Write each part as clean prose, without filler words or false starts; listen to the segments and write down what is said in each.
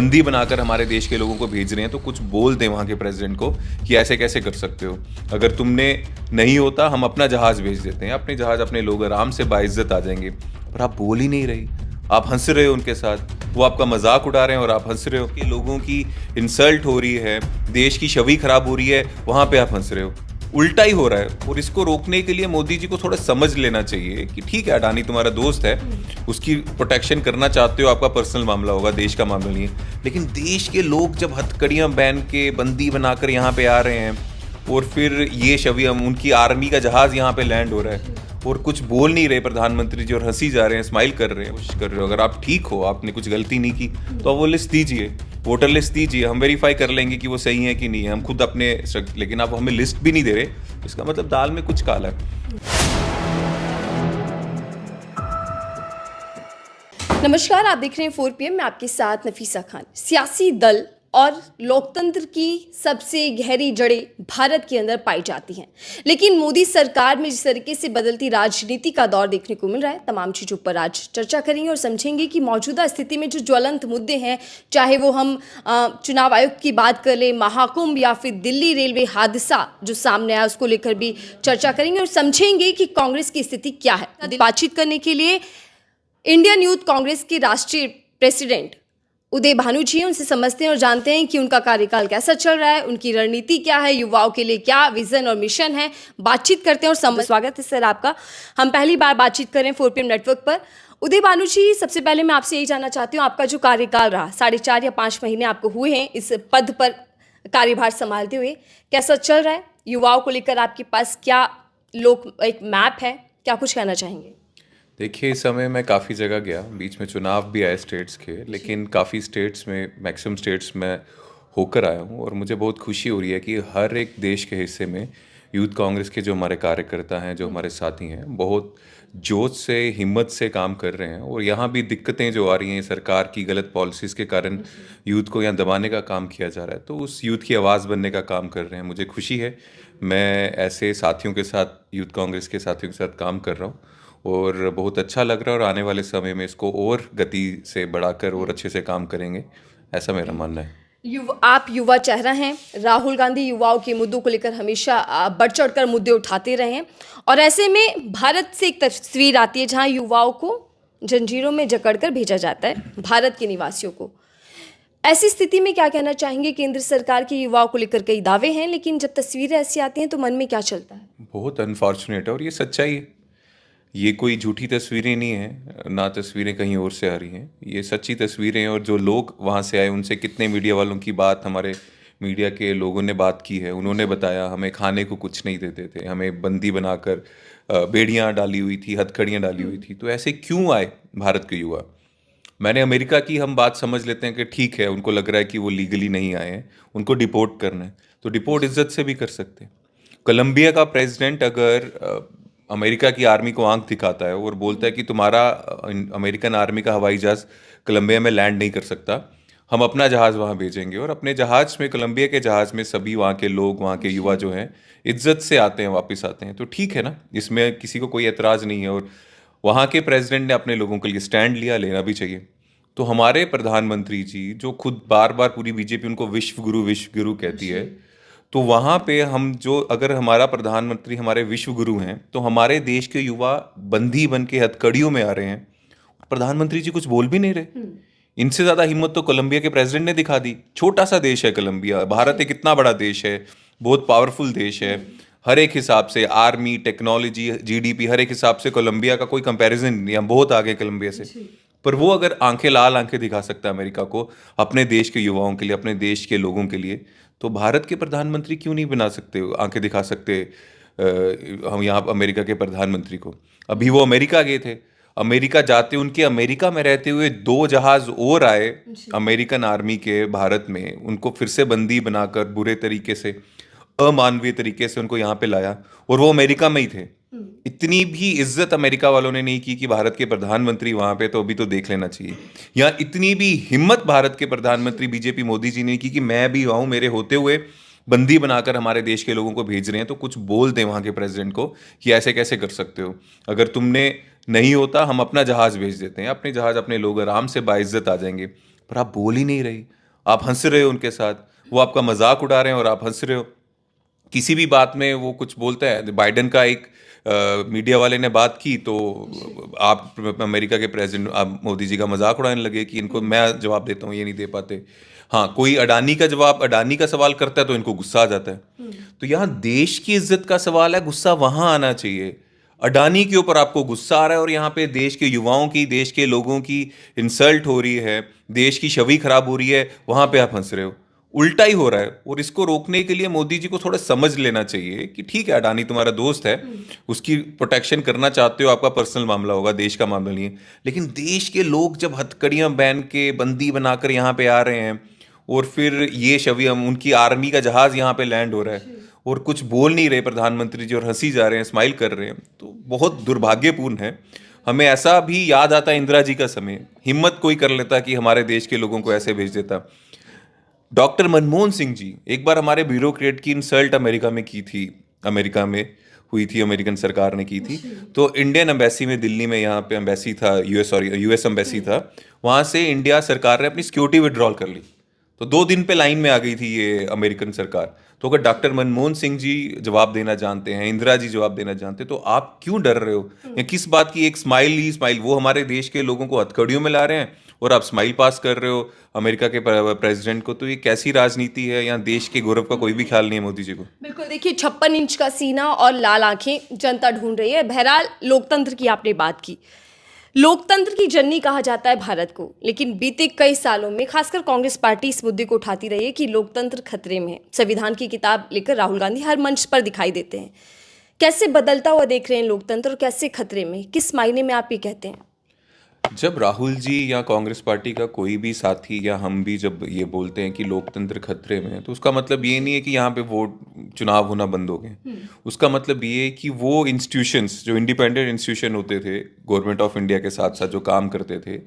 बंदी बनाकर हमारे देश के लोगों को भेज रहे हैं, तो कुछ बोल दें वहाँ के प्रेसिडेंट को कि ऐसे कैसे कर सकते हो। अगर तुमने नहीं होता, हम अपना जहाज़ भेज देते हैं, अपने जहाज़ अपने लोग आराम से बाइज्जत आ जाएंगे। पर आप बोल ही नहीं रही, आप हंस रहे हो उनके साथ, वो आपका मजाक उड़ा रहे हैं और आप हंस रहे हो कि लोगों की इंसल्ट हो रही है, देश की छवि खराब हो रही है, वहाँ पे आप हंस रहे हो। उल्टा ही हो रहा है। और इसको रोकने के लिए मोदी जी को थोड़ा समझ लेना चाहिए कि ठीक है, अडानी तुम्हारा दोस्त है, उसकी प्रोटेक्शन करना चाहते हो, आपका पर्सनल मामला होगा, देश का मामला नहीं है। लेकिन देश के लोग जब हथकड़ियां पहन के बंदी बनाकर यहाँ पे आ रहे हैं और फिर ये छवि, हम उनकी आर्मी का जहाज यहाँ पे लैंड हो रहा है और कुछ बोल नहीं रहे प्रधानमंत्री जी और हंसी जा रहे हैं, स्माइल कर रहे हैं, कोशिश कर रहे हो। अगर आप ठीक हो, आपने कुछ गलती नहीं की, तो आप वो लिस्ट दीजिए, वोटर लिस्ट दीजिए, हम वेरीफाई कर लेंगे कि वो सही है कि नहीं है, हम खुद अपने। लेकिन आप हमें लिस्ट भी नहीं दे रहे, इसका मतलब दाल में कुछ काला है। नमस्कार, आप देख रहे हैं 4PM में आपके साथ नफीसा खान। सियासी दल और लोकतंत्र की सबसे गहरी जड़ें भारत के अंदर पाई जाती हैं, लेकिन मोदी सरकार में जिस तरीके से बदलती राजनीति का दौर देखने को मिल रहा है, तमाम चीज़ों पर आज चर्चा करेंगे और समझेंगे कि मौजूदा स्थिति में जो ज्वलंत मुद्दे हैं, चाहे वो हम चुनाव आयोग की बात कर लें, महाकुंभ या फिर दिल्ली रेलवे हादसा जो सामने आया, उसको लेकर भी चर्चा करेंगे और समझेंगे कि कांग्रेस की स्थिति क्या है। बातचीत करने के लिए इंडियन यूथ कांग्रेस के राष्ट्रीय प्रेसिडेंट उदय भानु जी, उनसे समझते हैं और जानते हैं कि उनका कार्यकाल कैसा चल रहा है, उनकी रणनीति क्या है, युवाओं के लिए क्या विजन और मिशन है। बातचीत करते हैं और स्वागत है सर आपका। हम पहली बार बातचीत कर रहे हैं 4PM नेटवर्क पर। उदय भानु जी, सबसे पहले मैं आपसे यही जानना चाहती हूँ, आपका जो कार्यकाल रहा, 4.5 या 5 महीने आपको हुए हैं इस पद पर कार्यभार संभालते हुए, कैसा चल रहा है? युवाओं को लेकर आपके पास क्या एक मैप है, क्या कुछ कहना चाहेंगे? देखिए, इस समय मैं काफ़ी जगह गया, बीच में चुनाव भी आए स्टेट्स के, लेकिन काफ़ी स्टेट्स में, मैक्सिमम स्टेट्स में होकर आया हूँ और मुझे बहुत खुशी हो रही है कि हर एक देश के हिस्से में यूथ कांग्रेस के जो हमारे कार्यकर्ता हैं, जो हमारे साथी हैं, बहुत जोश से, हिम्मत से काम कर रहे हैं। और यहाँ भी दिक्कतें जो आ रही हैं सरकार की गलत पॉलिसीज़ के कारण, यूथ को यहाँ दबाने का काम किया जा रहा है, तो उस यूथ की आवाज़ बनने का काम कर रहे हैं। मुझे खुशी है, मैं ऐसे साथियों के साथ, यूथ कांग्रेस के साथियों के साथ काम कर रहा हूँ और बहुत अच्छा लग रहा है। और आने वाले समय में इसको और गति से बढ़ाकर और अच्छे से काम करेंगे, ऐसा मेरा मानना है। आप युवा चेहरा हैं। राहुल गांधी युवाओं के मुद्दों को लेकर हमेशा बढ़ चढ़कर मुद्दे उठाते रहे हैं और ऐसे में भारत से एक तस्वीर आती है जहां युवाओं को जंजीरों में जकड़कर भेजा जाता है, भारत के निवासियों को। ऐसी स्थिति में क्या कहना चाहेंगे? केंद्र सरकार के युवाओं को लेकर कई दावे हैं, लेकिन जब तस्वीरें ऐसी आती हैं तो मन में क्या चलता है? बहुत अनफॉर्चुनेट है और ये सच्चाई है। ये कोई झूठी तस्वीरें नहीं हैं, ना तस्वीरें कहीं और से आ रही हैं, ये सच्ची तस्वीरें हैं। और जो लोग वहाँ से आए, उनसे कितने मीडिया वालों की बात, हमारे मीडिया के लोगों ने बात की है, उन्होंने बताया हमें खाने को कुछ नहीं देते थे, हमें बंदी बनाकर बेड़ियाँ डाली हुई थी, हथकड़ियाँ डाली हुई थी। तो ऐसे क्यों आए भारत के युवा? मैंने अमेरिका की हम बात समझ लेते हैं कि ठीक है, उनको लग रहा है कि वो लीगली नहीं आए हैं, उनको डिपोर्ट करना है, तो डिपोर्ट इज्जत से भी कर सकते हैं। कोलंबिया का प्रेसिडेंट अगर अमेरिका की आर्मी को आंख दिखाता है और बोलता है कि तुम्हारा अमेरिकन आर्मी का हवाई जहाज़ कोलंबिया में लैंड नहीं कर सकता, हम अपना जहाज़ वहाँ भेजेंगे, और अपने जहाज़ में, कोलंबिया के जहाज़ में सभी वहाँ के लोग, वहाँ के युवा जो हैं, इज्जत से आते हैं, वापस आते हैं, तो ठीक है ना, इसमें किसी को कोई एतराज़ नहीं है। और वहाँ के प्रेसिडेंट ने अपने लोगों के लिए स्टैंड लिया, लेना भी चाहिए। तो हमारे प्रधानमंत्री जी, जो खुद बार बार पूरी बीजेपी उनको विश्व गुरु कहती है, तो वहाँ पे हम जो, अगर हमारा प्रधानमंत्री हमारे विश्व गुरु हैं, तो हमारे देश के युवा बंदी बन के हथकड़ियों में आ रहे हैं, प्रधानमंत्री जी कुछ बोल भी नहीं रहे। इनसे ज़्यादा हिम्मत तो कोलंबिया के प्रेसिडेंट ने दिखा दी। छोटा सा देश है कोलंबिया, भारत एक इतना बड़ा देश है, बहुत पावरफुल देश है, हर एक हिसाब से, आर्मी, टेक्नोलॉजी, जीडीपी, हर एक हिसाब से कोलंबिया का कोई कंपैरिजन नहीं, हम बहुत आगे कोलंबिया से। पर वो अगर लाल आंखें दिखा सकता है अमेरिका को, अपने देश के युवाओं के लिए, अपने देश के लोगों के लिए, तो भारत के प्रधानमंत्री क्यों नहीं बना सकते, आंखें दिखा सकते हम यहाँ अमेरिका के प्रधानमंत्री को? अभी वो अमेरिका गए थे, अमेरिका जाते, उनके अमेरिका में रहते हुए 2 जहाज और आए अमेरिकन आर्मी के भारत में, उनको फिर से बंदी बनाकर बुरे तरीके से, अमानवीय तरीके से उनको यहाँ पे लाया, और वो अमेरिका में ही थे। इतनी भी इज्जत अमेरिका वालों ने नहीं की कि भारत के प्रधानमंत्री वहां पे, तो अभी तो देख लेना चाहिए। या इतनी भी हिम्मत भारत के प्रधानमंत्री बीजेपी मोदी जी ने की कि मैं भी आऊं, मेरे होते हुए बंदी बनाकर हमारे देश के लोगों को भेज रहे हैं, तो कुछ बोल दें वहां के प्रेसिडेंट को कि ऐसे कैसे कर सकते हो। अगर तुमने नहीं होता, हम अपना जहाज भेज देते हैं, अपने जहाज अपने लोग आराम से बाइज्जत आ जाएंगे। पर आप बोल ही नहीं रही, आप हंस रहे हो उनके साथ, वो आपका मजाक उड़ा रहे हैं और आप हंस रहे हो। किसी भी बात में वो कुछ बोलता है, बाइडेन का एक मीडिया वाले ने बात की तो आप अमेरिका के प्रेसिडेंट, आप मोदी जी का मजाक उड़ाने लगे कि इनको मैं जवाब देता हूँ, ये नहीं दे पाते। हाँ, कोई अडानी का सवाल करता है तो इनको गुस्सा आ जाता है। तो यहाँ देश की इज्जत का सवाल है, गुस्सा वहां आना चाहिए। अडानी के ऊपर आपको गुस्सा आ रहा है और यहाँ पे देश के युवाओं की, देश के लोगों की इंसल्ट हो रही है, देश की छवि खराब हो रही है, वहां पे आप हंस रहे हो। उल्टा ही हो रहा है। और इसको रोकने के लिए मोदी जी को थोड़ा समझ लेना चाहिए कि ठीक है, अडानी तुम्हारा दोस्त है, उसकी प्रोटेक्शन करना चाहते हो, आपका पर्सनल मामला होगा, देश का मामला नहीं है। लेकिन देश के लोग जब हथकड़ियां पहन के बंदी बनाकर यहाँ पे आ रहे हैं और फिर ये छवि, हम उनकी आर्मी का जहाज यहाँ पे लैंड हो रहा है और कुछ बोल नहीं रहे प्रधानमंत्री जी और हंसी जा रहे हैं, स्माइल कर रहे हैं, तो बहुत दुर्भाग्यपूर्ण है। हमें ऐसा भी याद आता है इंदिरा जी का समय, हिम्मत कोई कर लेता कि हमारे देश के लोगों को ऐसे भेज देता। डॉक्टर मनमोहन सिंह जी, एक बार हमारे ब्यूरोक्रेट की इंसल्ट अमेरिका में की थी, अमेरिका में हुई थी, अमेरिकन सरकार ने की थी। तो इंडियन एम्बेसी में, दिल्ली में यहाँ पे एम्बेसी था, यूएस एम्बेसी था, वहाँ से इंडिया सरकार ने अपनी सिक्योरिटी विड्रॉल कर ली। तो 2 दिन पे लाइन में आ गई थी ये अमेरिकन सरकार। तो अगर डॉक्टर मनमोहन सिंह जी जवाब देना जानते हैं, इंदिरा जी जवाब देना जानते हैं, तो आप क्यों डर रहे हो? या किस बात की एक स्माइल ही स्माइल, वो हमारे देश के लोगों को हथकड़ियों में ला रहे हैं और आप स्माइल पास कर रहे हो अमेरिका के प्रेसिडेंट को। तो ये कैसी राजनीति है? यहाँ देश के गौरव का कोई भी ख्याल नहीं है मोदी जी को। बिल्कुल, देखिए 56 इंच का सीना और लाल आंखें जनता ढूंढ रही है। बहरहाल, लोकतंत्र की आपने बात की, लोकतंत्र की जननी कहा जाता है भारत को, लेकिन बीते कई सालों में खासकर कांग्रेस पार्टी इस मुद्दे को उठाती रही है कि लोकतंत्र खतरे में है। संविधान की किताब लेकर राहुल गांधी हर मंच पर दिखाई देते हैं। कैसे बदलता हुआ देख रहे हैं लोकतंत्र और कैसे खतरे में, किस मायने में आप ये कहते हैं? जब राहुल जी या कांग्रेस पार्टी का कोई भी साथी या हम भी जब ये बोलते हैं कि लोकतंत्र खतरे में है, तो उसका मतलब ये नहीं है कि यहाँ पे वोट, चुनाव होना बंद हो गए। उसका मतलब ये है कि वो इंस्टीट्यूशंस, जो इंडिपेंडेंट इंस्टीट्यूशन होते थे गवर्नमेंट ऑफ इंडिया के साथ साथ जो काम करते थे,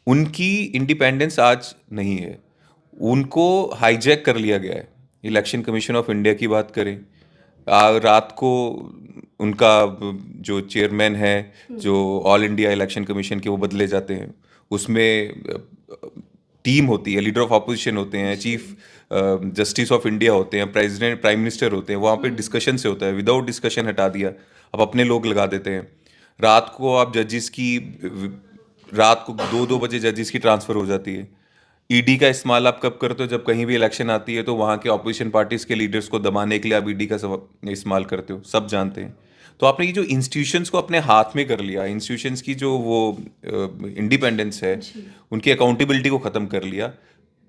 उनकी इंडिपेंडेंस आज नहीं है, उनको हाईजैक कर लिया गया है। इलेक्शन कमीशन ऑफ इंडिया की बात करें, रात को उनका जो चेयरमैन है, जो ऑल इंडिया इलेक्शन कमीशन के, वो बदले जाते हैं। उसमें टीम होती है, लीडर ऑफ अपोजिशन होते हैं, चीफ जस्टिस ऑफ इंडिया होते हैं, प्रेसिडेंट, प्राइम मिनिस्टर होते हैं। वहाँ पे डिस्कशन से होता है, विदाउट डिस्कशन हटा दिया, अब अपने लोग लगा देते हैं। रात को आप जजेस की, रात को 2-2 बजे जजेस की ट्रांसफर हो जाती है। ईडी का इस्तेमाल आप कब करते हो? जब कहीं भी इलेक्शन आती है तो वहाँ के ऑपोजिशन पार्टीज के लीडर्स को दबाने के लिए आप ईडी का इस्तेमाल करते हो, सब जानते हैं। तो आपने ये जो इंस्टीट्यूशंस को अपने हाथ में कर लिया, इंस्टीट्यूशंस की जो वो इंडिपेंडेंस है, उनकी अकाउंटेबिलिटी को ख़त्म कर लिया,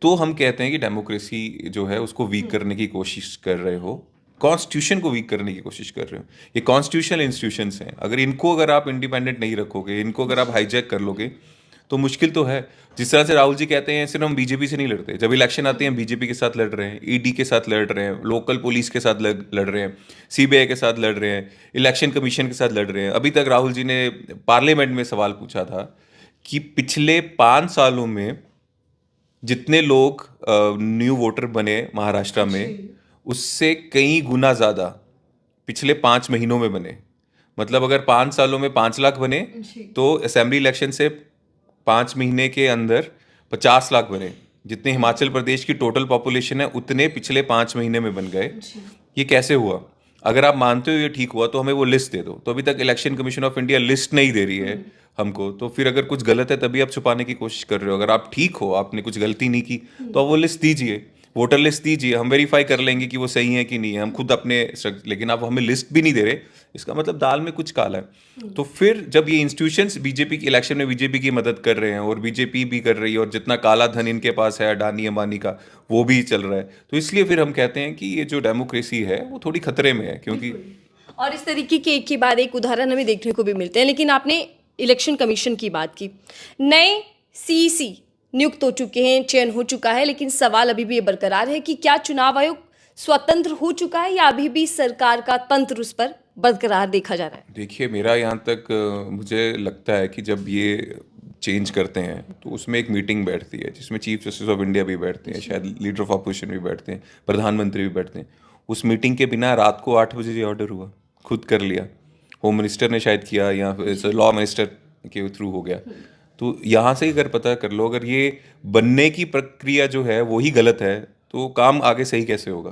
तो हम कहते हैं कि डेमोक्रेसी जो है उसको वीक करने की कोशिश कर रहे हो, कॉन्स्टिट्यूशन को वीक करने की कोशिश कर रहे हो। ये कॉन्स्टिट्यूशनल इंस्टीट्यूशंस हैं, अगर आप इंडिपेंडेंट नहीं रखोगे, इनको अगर आप हाईजैक कर लोगे, तो मुश्किल तो है। जिस तरह से राहुल जी कहते हैं सिर्फ हम बीजेपी से नहीं लड़ते, जब इलेक्शन आते हैं बीजेपी के साथ लड़ रहे हैं, ईडी के साथ लड़ रहे हैं, लोकल पुलिस के साथ लड़ रहे हैं, सीबीआई के साथ लड़ रहे हैं, इलेक्शन कमीशन के साथ लड़ रहे हैं। अभी तक राहुल जी ने पार्लियामेंट में सवाल पूछा था कि पिछले 5 सालों में जितने लोग न्यू वोटर बने महाराष्ट्र में, उससे कई गुना ज़्यादा पिछले 5 महीनों में बने। मतलब अगर 5 सालों में 5 लाख बने, तो असेंबली इलेक्शन से 5 महीने के अंदर 50 लाख बने। जितने हिमाचल प्रदेश की टोटल पॉपुलेशन है, उतने पिछले 5 महीने में बन गए। ये कैसे हुआ? अगर आप मानते हो ये ठीक हुआ, तो हमें वो लिस्ट दे दो। तो अभी तक election commission of India list नहीं दे रही है हमको, तो फिर अगर कुछ गलत है तभी आप छुपाने की कोशिश कर रहे हो। अगर आप ठीक हो, आपने कुछ गलती नहीं की, तो आप वो लिस्ट दीजिए, वोटर लिस्ट दीजिए, हम वेरीफाई कर लेंगे कि वो सही है कि नहीं है, हम खुद अपने। लेकिन आप हमें लिस्ट भी नहीं दे रहे, इसका मतलब दाल में कुछ काला है। तो फिर जब ये इंस्टीट्यूशंस बीजेपी की इलेक्शन में बीजेपी की मदद कर रहे हैं और बीजेपी भी कर रही है, और जितना काला धन इनके पास है अडानी अंबानी का, वो भी चल रहा है, तो इसलिए फिर हम कहते हैं कि ये जो डेमोक्रेसी है वो थोड़ी खतरे में है। क्योंकि और इस तरीके के एक के बाद एक उदाहरण हमें देखने को भी मिलते हैं। लेकिन आपने इलेक्शन कमीशन की बात की, नए सीईसी नियुक्त हो चुके हैं, चयन हो चुका है, लेकिन सवाल अभी भी ये बरकरार है कि क्या चुनाव आयोग स्वतंत्र हो चुका है या अभी भी सरकार का तंत्र उस पर बरकरार देखा जा रहा है? देखिए, मेरा यहाँ तक मुझे लगता है कि जब ये चेंज करते हैं तो उसमें एक मीटिंग बैठती है जिसमें चीफ जस्टिस ऑफ इंडिया भी बैठते हैं, शायद लीडर ऑफ अपोजिशन भी बैठते हैं, प्रधानमंत्री भी बैठते हैं। उस मीटिंग के बिना रात को 8 बजे ये ऑर्डर हुआ, खुद कर लिया, होम मिनिस्टर ने शायद किया या लॉ मिनिस्टर के थ्रू हो गया। तो यहाँ से ही अगर पता कर लो, अगर ये बनने की प्रक्रिया जो है वो ही गलत है, तो काम आगे सही कैसे होगा?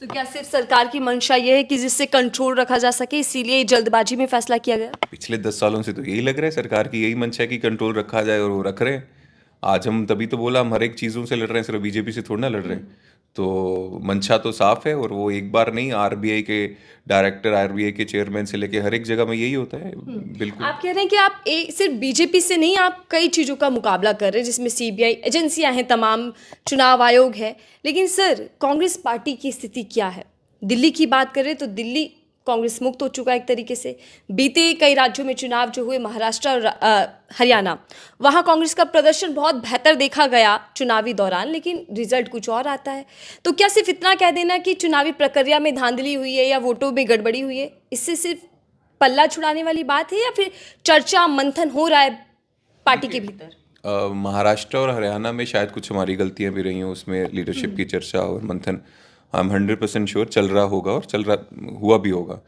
तो क्या सिर्फ सरकार की मंशा ये है कि जिससे कंट्रोल रखा जा सके, इसीलिए जल्दबाजी में फैसला किया गया? पिछले 10 सालों से तो यही लग रहा है, सरकार की यही मंशा है कि कंट्रोल रखा जाए, और वो रख रहे हैं। आज हम तभी तो बोला हम हर एक चीज़ों से लड़ रहे हैं, सिर्फ बीजेपी से थोड़ा ना लड़ रहे हैं। तो मंशा तो साफ है, और वो एक बार नहीं, आरबीआई के डायरेक्टर, आरबीआई के चेयरमैन से लेके हर एक जगह में यही होता है। बिल्कुल। आप कह रहे हैं कि आप सिर्फ बीजेपी से नहीं, आप कई चीज़ों का मुकाबला कर रहे हैं, जिसमें सीबीआई एजेंसियां हैं, तमाम चुनाव आयोग है। लेकिन सर, कांग्रेस पार्टी की स्थिति क्या है? दिल्ली की बात करें तो दिल्ली कांग्रेस मुक्त हो चुका है एक तरीके से। बीते कई राज्यों में चुनाव जो हुए, महाराष्ट्र और हरियाणा, वहाँ कांग्रेस का प्रदर्शन बहुत बेहतर देखा गया चुनावी दौरान, लेकिन रिजल्ट कुछ और आता है। तो क्या सिर्फ इतना कह देना कि चुनावी प्रक्रिया में धांधली हुई है या वोटों में गड़बड़ी हुई है, इससे सिर्फ पल्ला छुड़ाने वाली बात है, या फिर चर्चा मंथन हो रहा है पार्टी के भीतर? महाराष्ट्र और हरियाणा में शायद कुछ हमारी गलतियां भी रही हैं, उसमें लीडरशिप की चर्चा और मंथन आई एम 100% श्योर चल रहा होगा, और चल रहा हुआ भी होगा।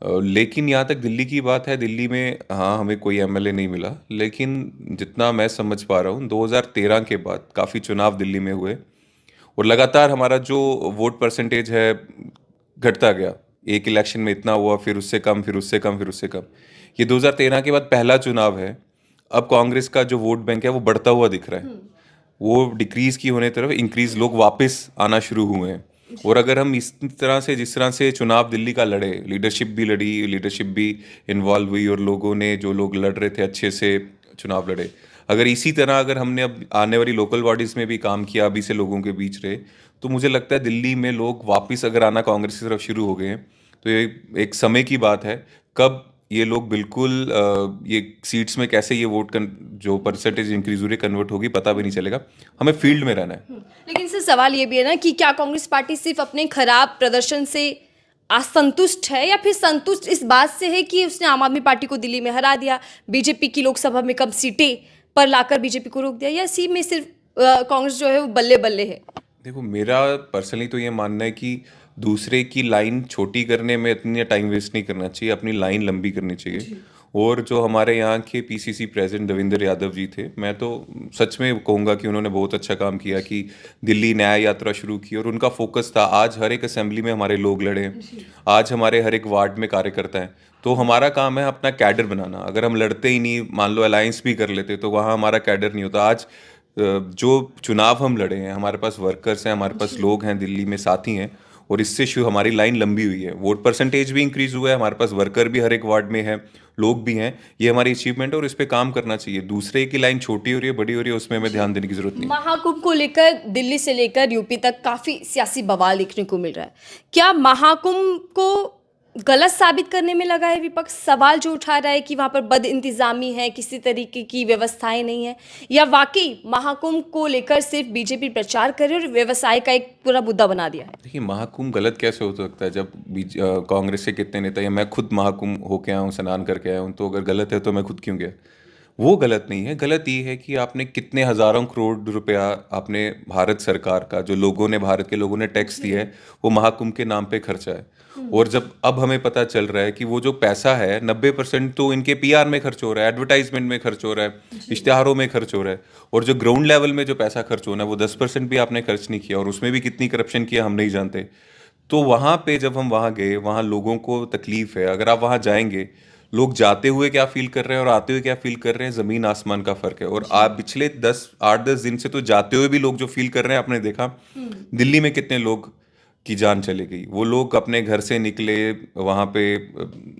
लेकिन यहाँ तक दिल्ली की बात है, दिल्ली में हाँ हमें कोई एमएलए नहीं मिला, लेकिन जितना मैं समझ पा रहा हूँ 2013 के बाद काफ़ी चुनाव दिल्ली में हुए, और लगातार हमारा जो वोट परसेंटेज है घटता गया। एक इलेक्शन में इतना हुआ, फिर उससे कम, फिर उससे कम, फिर उससे कम। ये 2013 के बाद पहला चुनाव है। अब कांग्रेस का जो वोट बैंक है वो बढ़ता हुआ दिख रहा है, वो डिक्रीज की होने तरफ इंक्रीज, लोग वापस आना शुरू हुए हैं। और अगर हम इस तरह से, जिस तरह से चुनाव दिल्ली का लड़े, लीडरशिप भी लड़ी, लीडरशिप भी इन्वॉल्व हुई, और लोगों ने, जो लोग लड़ रहे थे, अच्छे से चुनाव लड़े। अगर इसी तरह अगर हमने अब आने वाली लोकल बॉडीज में भी काम किया, अभी से लोगों के बीच रहे, तो मुझे लगता है दिल्ली में लोग वापस अगर आना कांग्रेस की तरफ शुरू हो गए हैं, तो ये एक समय की बात है। कब ये लोग बिल्कुल ये सीट्स में कैसे ये जो परसेंटेज इंक्रीज हो रही कन्वर्ट होगी, पता भी नहीं चलेगा। हमें फील्ड में रहना है। लेकिन सर, सवाल ये भी है ना कि क्या कांग्रेस पार्टी सिर्फ अपने खराब प्रदर्शन से असंतुष्ट है, या फिर संतुष्ट इस बात से है कि उसने आम आदमी पार्टी को दिल्ली में हरा दिया, बीजेपी की लोकसभा में कम सीटें पर लाकर बीजेपी को रोक दिया, या इसी में सिर्फ कांग्रेस जो है वो बल्ले बल्ले है? देखो, मेरा पर्सनली तो ये मानना है कि दूसरे की लाइन छोटी करने में इतनी टाइम वेस्ट नहीं करना चाहिए, अपनी लाइन लंबी करनी चाहिए। और जो हमारे यहाँ के पीसीसी प्रेसिडेंट देवेंद्र यादव जी थे, मैं तो सच में कहूँगा कि उन्होंने बहुत अच्छा काम किया कि दिल्ली न्याय यात्रा शुरू की, और उनका फोकस था, आज हर एक असेंबली में हमारे लोग लड़े, आज हमारे हर एक वार्ड में कार्यकर्ता हैं। तो हमारा काम है अपना कैडर बनाना। अगर हम लड़ते ही नहीं, मान लो अलायंस भी कर लेते, तो वहाँ हमारा कैडर नहीं होता। आज जो चुनाव हम लड़े हैं, हमारे पास वर्कर्स हैं, हमारे पास लोग हैं, दिल्ली में साथी हैं, और इससे हमारी लाइन लंबी हुई है। वोट परसेंटेज भी इंक्रीज हुआ है, हमारे पास वर्कर भी हर एक वार्ड में है, लोग भी हैं। ये हमारी अचीवमेंट है, और इस पे काम करना चाहिए। दूसरे की लाइन छोटी हो रही है, बड़ी हो रही है, उसमें हमें ध्यान देने की जरूरत नहीं। महाकुंभ को लेकर दिल्ली से लेकर यूपी तक काफी सियासी बवाल देखने को मिल रहा है। क्या महाकुंभ को गलत साबित करने में लगा है विपक्ष? सवाल जो उठा रहा है कि वहां पर बद इंतजामी है, किसी तरीके की व्यवस्थाएं नहीं है, या वाकई महाकुंभ को लेकर सिर्फ बीजेपी प्रचार कर रही है और व्यवसाय का एक पूरा मुद्दा बना दिया है? देखिए, महाकुंभ गलत कैसे हो सकता है जब कांग्रेस के कितने नेता, या मैं खुद महाकुंभ होके आया हूँ, स्नान करके आया हूँ, तो अगर गलत है तो मैं खुद क्यों गया? वो गलत नहीं है। गलत ये है कि आपने कितने हजारों करोड़ रुपया आपने भारत सरकार का, जो लोगों ने, भारत के लोगों ने टैक्स दिया है, वो महाकुंभ के नाम पे खर्चा है। और जब अब हमें पता चल रहा है कि वो जो पैसा है 90% तो इनके पीआर में खर्च हो रहा है, एडवर्टाइजमेंट में खर्च हो रहा है, इश्तिहारों में खर्च हो रहा है, और जो ग्राउंड लेवल में जो पैसा खर्च होना है वो 10% भी आपने खर्च नहीं किया, और उसमें भी कितनी करप्शन किया हम नहीं जानते। तो वहाँ पे जब हम वहाँ गए, वहाँ लोगों को तकलीफ है। अगर आप वहाँ जाएंगे, लोग जाते हुए क्या फील कर रहे हैं और आते हुए क्या फील कर रहे हैं, जमीन आसमान का फर्क है। और आप पिछले 8-10 दिन से तो जाते हुए भी लोग जो फील कर रहे हैं, आपने देखा दिल्ली में कितने लोग की जान चली गई। वो लोग अपने घर से निकले, वहाँ पे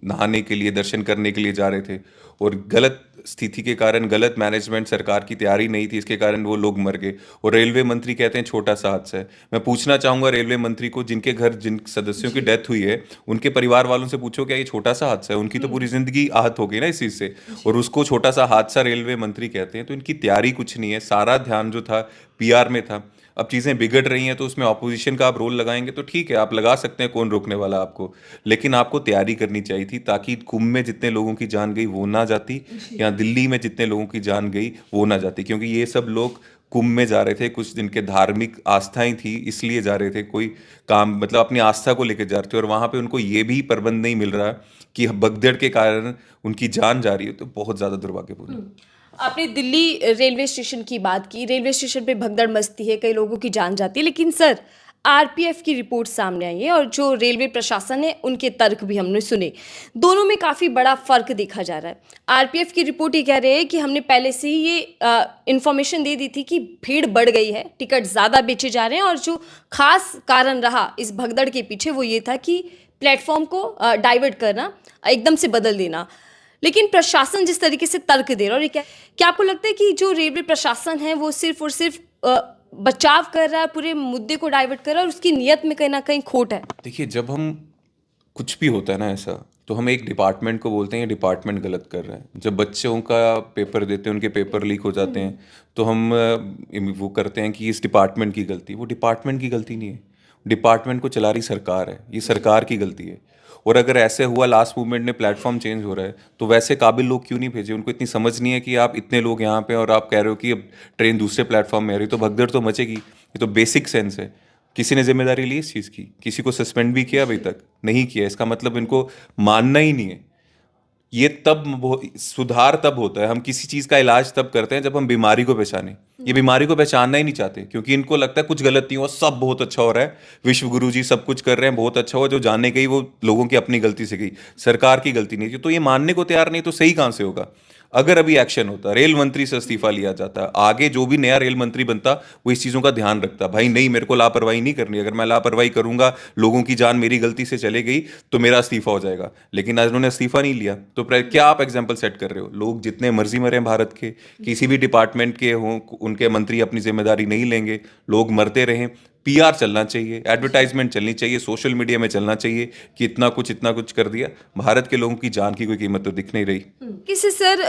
नहाने के लिए, दर्शन करने के लिए जा रहे थे, और गलत स्थिति के कारण, गलत मैनेजमेंट, सरकार की तैयारी नहीं थी, इसके कारण वो लोग मर गए। और रेलवे मंत्री कहते हैं छोटा सा हादसा है। मैं पूछना चाहूंगा रेलवे मंत्री को, जिनके घर जिन सदस्यों की डेथ हुई है, उनके परिवार वालों से पूछो क्या ये छोटा सा हादसा है? उनकी तो पूरी जिंदगी आहत हो गई ना इस चीज से, और उसको छोटा सा हादसा रेलवे मंत्री कहते हैं। तो इनकी तैयारी कुछ नहीं है, सारा ध्यान जो था पीआर में था। अब चीज़ें बिगड़ रही हैं, तो उसमें ऑपोजिशन का आप रोल लगाएंगे तो ठीक है, आप लगा सकते हैं, कौन रोकने वाला आपको। लेकिन आपको तैयारी करनी चाहिए थी, ताकि कुंभ में जितने लोगों की जान गई वो ना जाती, या दिल्ली में जितने लोगों की जान गई वो ना जाती। क्योंकि ये सब लोग कुंभ में जा रहे थे, कुछ जिनके धार्मिक आस्थाएं थी इसलिए जा रहे थे, कोई काम, मतलब अपनी आस्था को लेकर जा रहे थे, और वहाँ पे उनको ये भी प्रबंध नहीं मिल रहा कि भगदड़ के कारण उनकी जान जा रही है। तो बहुत ज़्यादा दुर्भाग्यपूर्ण है। आपने दिल्ली रेलवे स्टेशन की बात की। रेलवे स्टेशन पे भगदड़ मचती है, कई लोगों की जान जाती है, लेकिन सर आरपीएफ की रिपोर्ट सामने आई है और जो रेलवे प्रशासन है उनके तर्क भी हमने सुने। दोनों में काफ़ी बड़ा फर्क देखा जा रहा है। आरपीएफ की रिपोर्ट ये कह रही है कि हमने पहले से ही ये इन्फॉर्मेशन दे दी थी कि भीड़ बढ़ गई है, टिकट ज़्यादा बेचे जा रहे हैं, और जो खास कारण रहा इस भगदड़ के पीछे वो ये था कि प्लेटफॉर्म को डाइवर्ट करना, एकदम से बदल देना। लेकिन प्रशासन जिस तरीके से तर्क दे रहा है, और ये क्या आपको लगता है कि जो रेलवे प्रशासन है वो सिर्फ और सिर्फ बचाव कर रहा है, पूरे मुद्दे को डाइवर्ट कर रहा है, और उसकी नीयत में कहीं ना कहीं खोट है? देखिए, जब हम कुछ भी होता है ना ऐसा, तो हम एक डिपार्टमेंट को बोलते हैं ये डिपार्टमेंट गलत कर रहा है। जब बच्चों का पेपर देते हैं, उनके पेपर लीक हो जाते हैं, तो हम वो करते हैं कि इस डिपार्टमेंट की गलती। वो डिपार्टमेंट की गलती नहीं है, डिपार्टमेंट को चला रही सरकार है, ये सरकार की गलती है। और अगर ऐसे हुआ लास्ट मूवमेंट में प्लेटफॉर्म चेंज हो रहा है, तो वैसे काबिल लोग क्यों नहीं भेजे? उनको इतनी समझ नहीं है कि आप इतने लोग यहाँ पे और आप कह रहे हो कि अब ट्रेन दूसरे प्लेटफॉर्म में आ रही, तो भगदड़ तो मचेगी। ये तो बेसिक सेंस है। किसी ने जिम्मेदारी ली इस चीज़ की? किसी को सस्पेंड भी किया? अभी तक नहीं किया। इसका मतलब इनको मानना ही नहीं है। ये सुधार तब होता है, हम किसी चीज़ का इलाज तब करते हैं जब हम बीमारी को पहचाने। ये बीमारी को पहचानना ही नहीं चाहते, क्योंकि इनको लगता है कुछ गलत नहीं हुआ, सब बहुत अच्छा हो रहा है, विश्व गुरु जी सब कुछ कर रहे हैं, बहुत अच्छा हुआ। जो जाने गई वो लोगों की अपनी गलती से गई, सरकार की गलती नहीं थी। तो ये मानने को तैयार नहीं, तो सही कहाँ से होगा? अगर अभी एक्शन होता, रेल मंत्री से इस्तीफा लिया जाता, आगे जो भी नया रेल मंत्री बनता वो इस चीज़ों का ध्यान रखता, भाई नहीं, मेरे को लापरवाही नहीं करनी, अगर मैं लापरवाही करूंगा, लोगों की जान मेरी गलती से चले गई, तो मेरा इस्तीफा हो जाएगा। लेकिन आज उन्होंने इस्तीफा नहीं लिया, तो क्या आप एग्जाम्पल सेट कर रहे हो? लोग जितने मर्जी मरे भारत के, किसी भी डिपार्टमेंट के हों, उनके मंत्री अपनी जिम्मेदारी नहीं लेंगे, लोग मरते रहें। पीआर चलना चाहिए, एडवर्टाइजमेंट चलनी चाहिए, सोशल मीडिया में चलना चाहिए कि इतना कुछ कर दिया। भारत के लोगों की जान की कोई कीमत तो दिख नहीं रही। किसी सर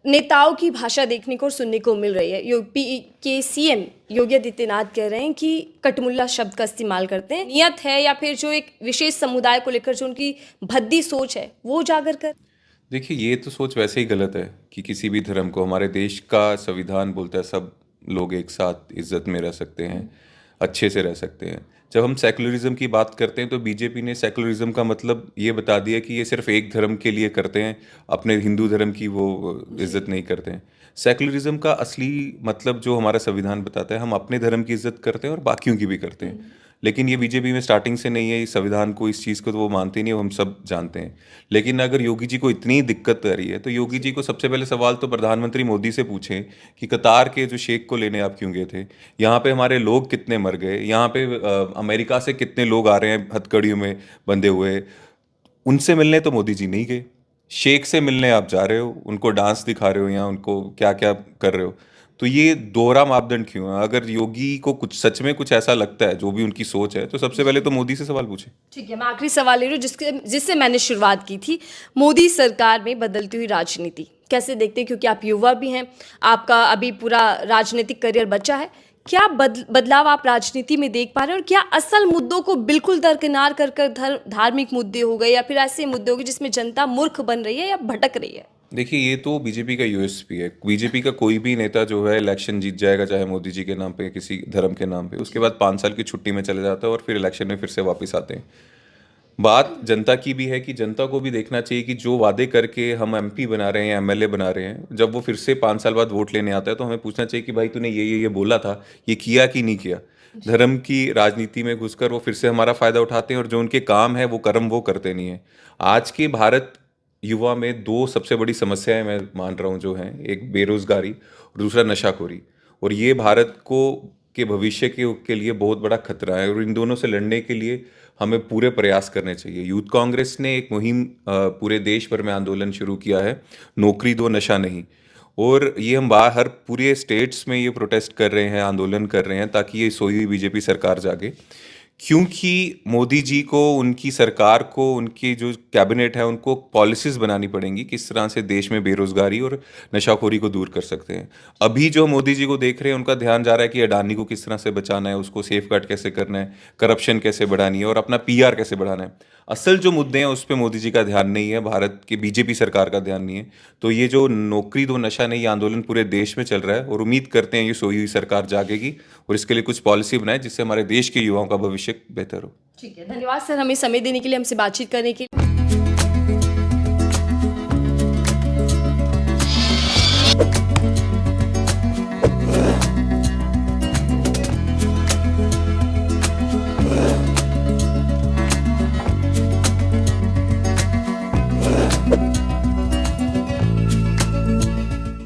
नेताओं की भाषा देखने को और सुनने को मिल रही है। यूपी के सीएम योगी आदित्यनाथ कह रहे हैं कि कटमुल्ला शब्द का इस्तेमाल करते हैं। नियत है या फिर जो एक विशेष समुदाय को लेकर जो उनकी भद्दी सोच है वो उजागर कर? देखिए, ये तो सोच वैसे ही गलत है कि किसी भी धर्म को, हमारे देश का संविधान बोलता है सब लोग एक साथ इज्जत में रह सकते हैं, अच्छे से रह सकते हैं। जब हम सेकुलरिज्म की बात करते हैं, तो बीजेपी ने सेकुलरिज्म का मतलब ये बता दिया कि ये सिर्फ एक धर्म के लिए करते हैं, अपने हिंदू धर्म की वो इज्जत नहीं करते हैं। सेकुलरिज्म का असली मतलब जो हमारा संविधान बताता है, हम अपने धर्म की इज्जत करते हैं और बाकियों की भी करते हैं। लेकिन ये बीजेपी में स्टार्टिंग से नहीं है, इस संविधान को, इस चीज़ को तो वो मानते नहीं, वो हम सब जानते हैं। लेकिन अगर योगी जी को इतनी दिक्कत आ रही है, तो योगी जी को सबसे पहले सवाल तो प्रधानमंत्री मोदी से पूछें कि कतार के जो शेख को लेने आप क्यों गए थे? यहाँ पे हमारे लोग कितने मर गए? यहाँ पे अमेरिका से कितने लोग आ रहे हैं हथकड़ियों में बंधे हुए? उनसे मिलने तो मोदी जी नहीं गए। शेख से मिलने आप जा रहे हो, उनको डांस दिखा रहे हो या उनको क्या क्या कर रहे हो। तो ये दोहरा मापदंड क्यों है? अगर योगी को कुछ सच में कुछ ऐसा लगता है, जो भी उनकी सोच है, तो सबसे पहले तो मोदी से सवाल पूछे। ठीक है, मैं आखिरी सवाल ले रही हूँ जिससे मैंने शुरुआत की थी। मोदी सरकार में बदलती हुई राजनीति कैसे देखते हैं? क्योंकि आप युवा भी हैं, आपका अभी पूरा राजनीतिक करियर बचा है। क्या बदलाव आप राजनीति में देख पा रहे हैं, और क्या असल मुद्दों को बिल्कुल दरकिनार कर धार्मिक मुद्दे हो गए या फिर ऐसे मुद्दे हो गए जिसमें जनता मूर्ख बन रही है या भटक रही है? देखिए, ये तो बीजेपी का यूएसपी है। बीजेपी का कोई भी नेता जो है इलेक्शन जीत जाएगा, चाहे मोदी जी के नाम पे, किसी धर्म के नाम पे, उसके बाद 5 साल की छुट्टी में चले जाता है और फिर इलेक्शन में फिर से वापस आते हैं। बात जनता की भी है कि जनता को भी देखना चाहिए कि जो वादे करके हम एमपी बना रहे हैं या एमएलए बना रहे हैं, जब वो फिर से 5 साल बाद वोट लेने आता है, तो हमें पूछना चाहिए कि भाई तूने ये बोला था, ये किया कि नहीं किया? धर्म की राजनीति में घुसकर वो फिर से हमारा फायदा उठाते हैं, और जो उनके काम है वो कर्म वो करते नहीं है। आज के भारत युवा में 2 सबसे बड़ी समस्याएं मैं मान रहा हूँ जो हैं, एक बेरोजगारी और दूसरा नशाखोरी। और ये भारत को के भविष्य के लिए बहुत बड़ा खतरा है, और इन दोनों से लड़ने के लिए हमें पूरे प्रयास करने चाहिए। यूथ कांग्रेस ने एक मुहिम पूरे देश भर में आंदोलन शुरू किया है, नौकरी दो नशा नहीं। और ये हम बाहर पूरे स्टेट्स में ये प्रोटेस्ट कर रहे हैं, आंदोलन कर रहे हैं, ताकि ये सोई हुई बीजेपी सरकार जागे। क्योंकि मोदी जी को, उनकी सरकार को, उनकी जो कैबिनेट है, उनको पॉलिसीज बनानी पड़ेंगी किस तरह से देश में बेरोजगारी और नशाखोरी को दूर कर सकते हैं। अभी जो मोदी जी को देख रहे हैं, उनका ध्यान जा रहा है कि अडानी को किस तरह से बचाना है, उसको सेफ गार्ड कैसे करना है, करप्शन कैसे बढ़ानी है और अपना पीआर कैसे बढ़ाना है। असल जो मुद्दे हैं उस पर मोदी जी का ध्यान नहीं है, भारत की बीजेपी सरकार का ध्यान नहीं है। तो ये जो नौकरी दो नशा नहीं, ये आंदोलन पूरे देश में चल रहा है, और उम्मीद करते हैं ये सोई हुई सरकार जागेगी और इसके लिए कुछ पॉलिसी बनाए जिससे हमारे देश के युवाओं का भविष्य बेहतर हो। ठीक है, धन्यवाद सर हमें समय देने के लिए, हमसे बातचीत करने के लिए।